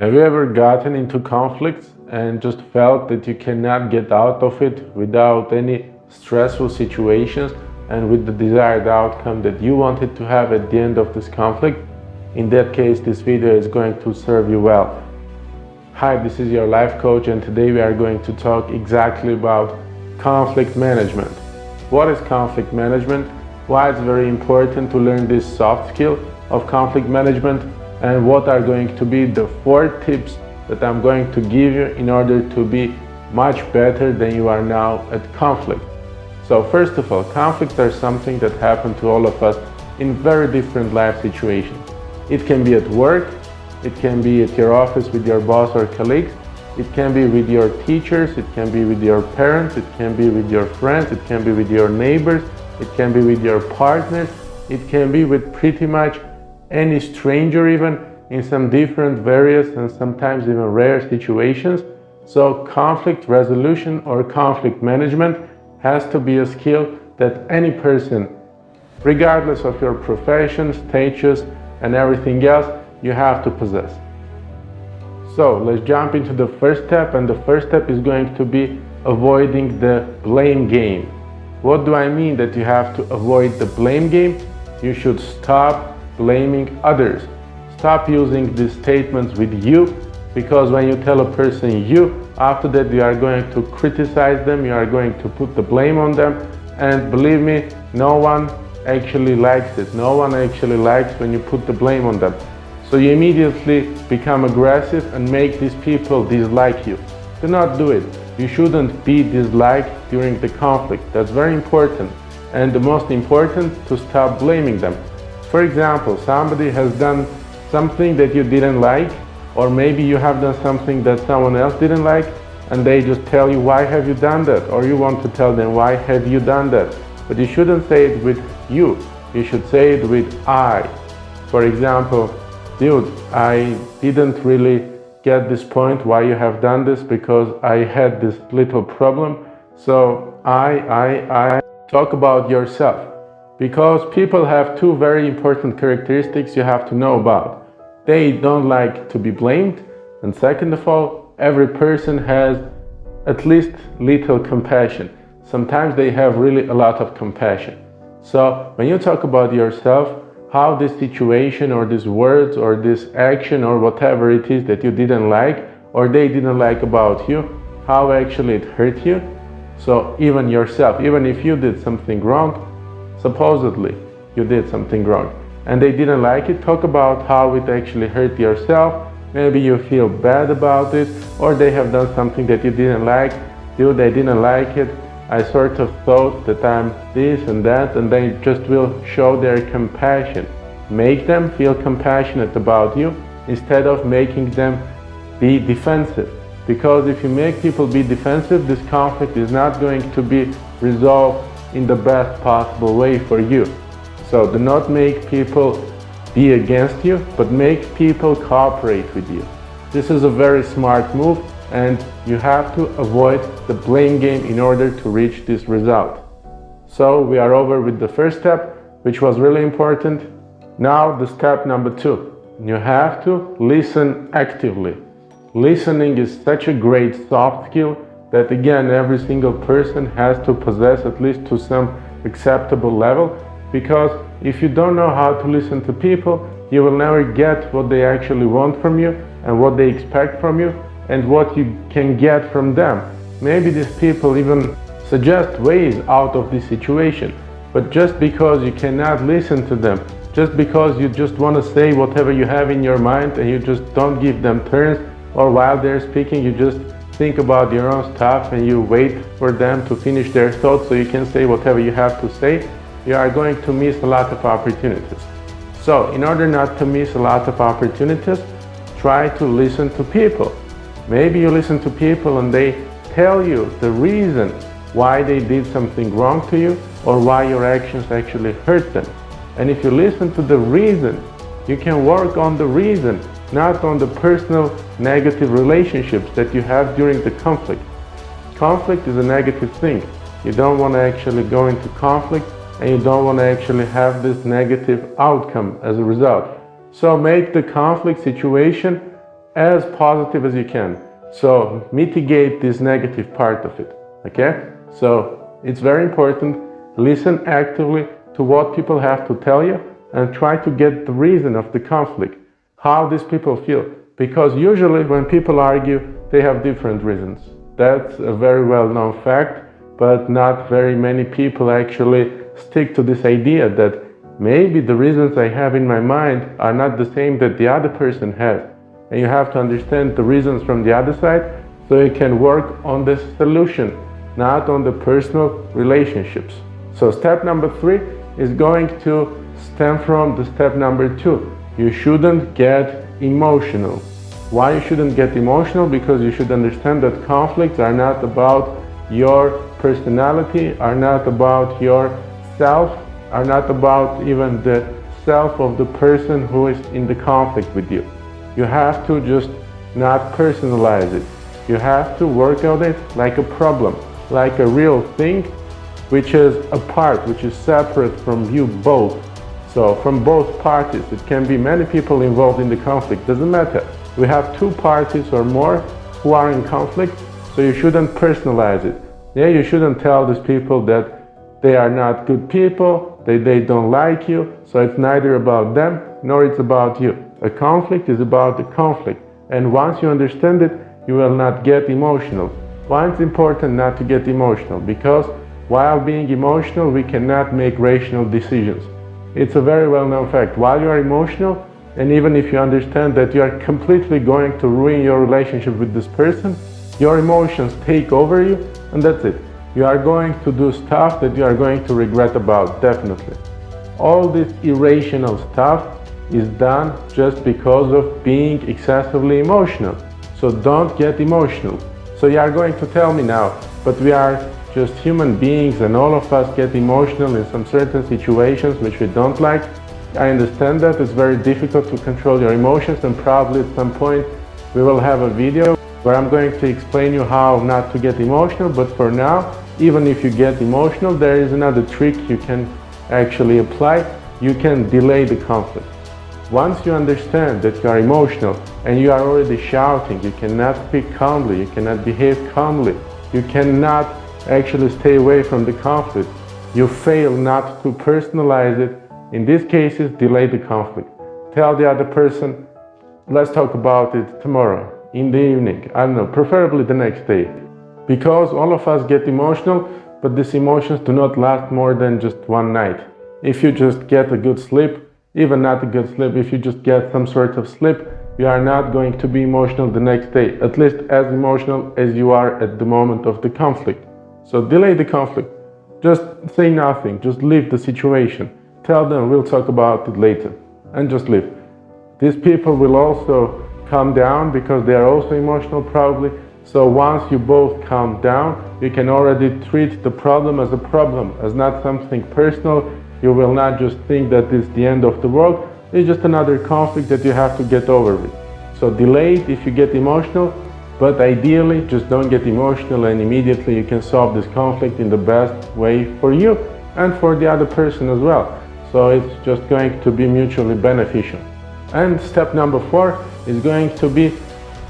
Have you ever gotten into conflicts and just felt that you cannot get out of it without any stressful situations and with the desired outcome that you wanted to have at the end of this conflict? In that case, this video is going to serve you well. Hi, this is your life coach, and today we are going to talk exactly about conflict management. What is conflict management? Why it's very important to learn this soft skill of conflict management, and what are going to be the 4 tips that I'm going to give you in order to be much better than you are now at conflict. So first of all, conflicts are something that happen to all of us in very different life situations. It can be at work, it can be at your office with your boss or colleagues, it can be with your teachers, it can be with your parents, it can be with your friends, it can be with your neighbors, it can be with your partners, it can be with pretty much any stranger, even in some different, various, and sometimes even rare situations. So conflict resolution or conflict management has to be a skill that any person, regardless of your profession, status, and everything else, you have to possess. So let's jump into the first step, and the first step is going to be avoiding the blame game. What do I mean that you have to avoid the blame game? You should stop blaming others. Stop using these statements with you, because when you tell a person you, after that you are going to criticize them, you are going to put the blame on them, and believe me, no one actually likes it. No one actually likes when you put the blame on them. So you immediately become aggressive and make these people dislike you. Do not do it. You shouldn't be disliked during the conflict. That's very important. And the most important, to stop blaming them. For example, somebody has done something that you didn't like, or maybe you have done something that someone else didn't like, and they just tell you, why have you done that? Or you want to tell them, why have you done that? But you shouldn't say it with you. You should say it with I. For example, dude, I didn't really get this point why you have done this, because I had this little problem. So I talk about yourself. Because people have 2 very important characteristics you have to know about. They don't like to be blamed, and second of all, every person has at least little compassion. Sometimes they have really a lot of compassion. So when you talk about yourself, how this situation or these words or this action or whatever it is that you didn't like or they didn't like about you, how actually it hurt you. So even yourself, even if you did something wrong, supposedly you did something wrong, and they didn't like it, talk about how it actually hurt yourself. Maybe you feel bad about it, or they have done something that you didn't like. Dude, they didn't like it. I sort of thought that I'm this and that, and they just will show their compassion. Make them feel compassionate about you instead of making them be defensive. Because if you make people be defensive, this conflict is not going to be resolved in the best possible way for you. So do not make people be against you, but make people cooperate with you. This is a very smart move, and you have to avoid the blame game in order to reach this result. So we are over with the first step, which was really important. Now the step number 2. You have to listen actively. Listening is such a great soft skill that, again, every single person has to possess at least to some acceptable level, because if you don't know how to listen to people, you will never get what they actually want from you and what they expect from you and what you can get from them. Maybe these people even suggest ways out of this situation, but just because you cannot listen to them, just because you just want to say whatever you have in your mind and you just don't give them turns, or while they're speaking you just think about your own stuff and you wait for them to finish their thoughts so you can say whatever you have to say, you are going to miss a lot of opportunities. So in order not to miss a lot of opportunities, try to listen to people. Maybe you listen to people and they tell you the reason why they did something wrong to you or why your actions actually hurt them. And if you listen to the reason, you can work on the reason, not on the personal negative relationships that you have during the conflict. Conflict is a negative thing. You don't want to actually go into conflict, and you don't want to actually have this negative outcome as a result. So make the conflict situation as positive as you can. So mitigate this negative part of it, okay? So it's very important, listen actively to what people have to tell you and try to get the reason of the conflict, how these people feel. Because usually when people argue, they have different reasons. That's a very well-known fact, but not very many people actually stick to this idea that maybe the reasons I have in my mind are not the same that the other person has. And you have to understand the reasons from the other side so you can work on the solution, not on the personal relationships. So step number 3 is going to stem from the step number 2. You shouldn't get emotional. Why you shouldn't get emotional? Because you should understand that conflicts are not about your personality, are not about your self, are not about even the self of the person who is in the conflict with you. You have to just not personalize it. You have to work on it like a problem, like a real thing, which is apart, which is separate from you both. So from both parties, it can be many people involved in the conflict, doesn't matter. We have 2 parties or more who are in conflict, so you shouldn't personalize it. Yeah, you shouldn't tell these people that they are not good people, they don't like you, so it's neither about them nor it's about you. A conflict is about the conflict, and once you understand it, you will not get emotional. Why it's important not to get emotional? Because while being emotional, we cannot make rational decisions. It's a very well-known fact. While you are emotional, and even if you understand that you are completely going to ruin your relationship with this person, your emotions take over you, and that's it. You are going to do stuff that you are going to regret about, definitely. All this irrational stuff is done just because of being excessively emotional. So don't get emotional. So you are going to tell me now, but we are just human beings and all of us get emotional in some certain situations which we don't like. I understand that it's very difficult to control your emotions, and probably at some point we will have a video where I'm going to explain you how not to get emotional. But for now, even if you get emotional, there is another trick you can actually apply. You can delay the conflict. Once you understand that you are emotional and you are already shouting, you cannot speak calmly, you cannot behave calmly, you cannot actually stay away from the conflict, you fail not to personalize it. In these cases, delay the conflict. Tell the other person, let's talk about it tomorrow, in the evening, I don't know, preferably the next day. Because all of us get emotional, but these emotions do not last more than just one night. If you just get a good sleep, even not a good sleep, if you just get some sort of sleep, you are not going to be emotional the next day, at least as emotional as you are at the moment of the conflict. So delay the conflict. Just say nothing, just leave the situation. Tell them we'll talk about it later, and just leave. These people will also calm down because they are also emotional probably. So once you both calm down, you can already treat the problem, as not something personal. You will not just think that it's the end of the world. It's just another conflict that you have to get over with. So delay it if you get emotional, but ideally just don't get emotional, and immediately you can solve this conflict in the best way for you and for the other person as well. So it's just going to be mutually beneficial. And step number 4 is going to be,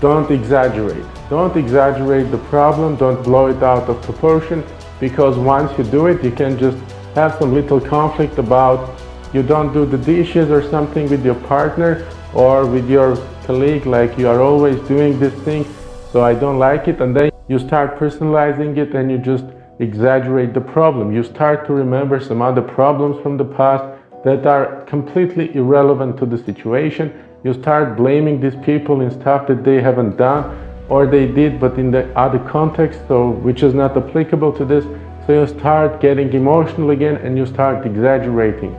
don't exaggerate. Don't exaggerate the problem, don't blow it out of proportion, because once you do it, you can just have some little conflict about you don't do the dishes or something with your partner or with your colleague, like you are always doing this thing, so I don't like it, and then you start personalizing it and you just exaggerate the problem. You start to remember some other problems from the past that are completely irrelevant to the situation. You start blaming these people in stuff that they haven't done, or they did but in the other context, so which is not applicable to this. So you start getting emotional again and you start exaggerating.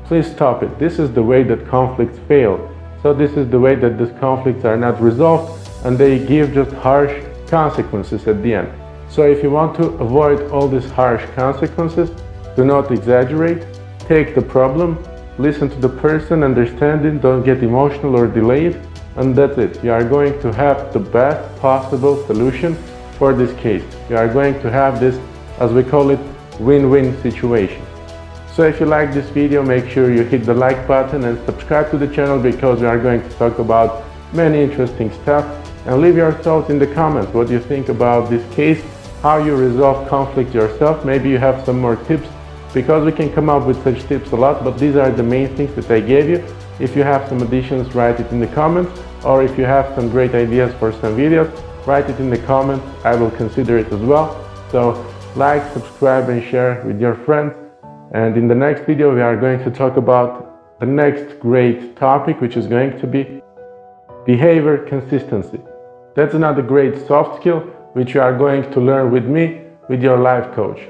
Please stop it. This is the way that conflicts fail. So this is the way that these conflicts are not resolved, and they give just harsh consequences at the end. So if you want to avoid all these harsh consequences, do not exaggerate. Take the problem, listen to the person, understand it, don't get emotional or delay it, and that's it. You are going to have the best possible solution for this case. You are going to have this, as we call it, win-win situation. So if you like this video, make sure you hit the like button and subscribe to the channel, because we are going to talk about many interesting stuff. And leave your thoughts in the comments. What do you think about this case? How you resolve conflict yourself? Maybe you have some more tips, because we can come up with such tips a lot, but these are the main things that I gave you. If you have some additions, write it in the comments, or if you have some great ideas for some videos, write it in the comments. I will consider it as well. So like, subscribe and share with your friends. And in the next video we are going to talk about the next great topic, which is going to be behavior consistency. That's another great soft skill which you are going to learn with me, with your life coach.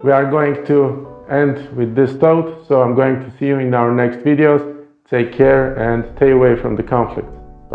We are going to end with this thought, so I'm going to see you in our next videos. Take care and stay away from the conflict.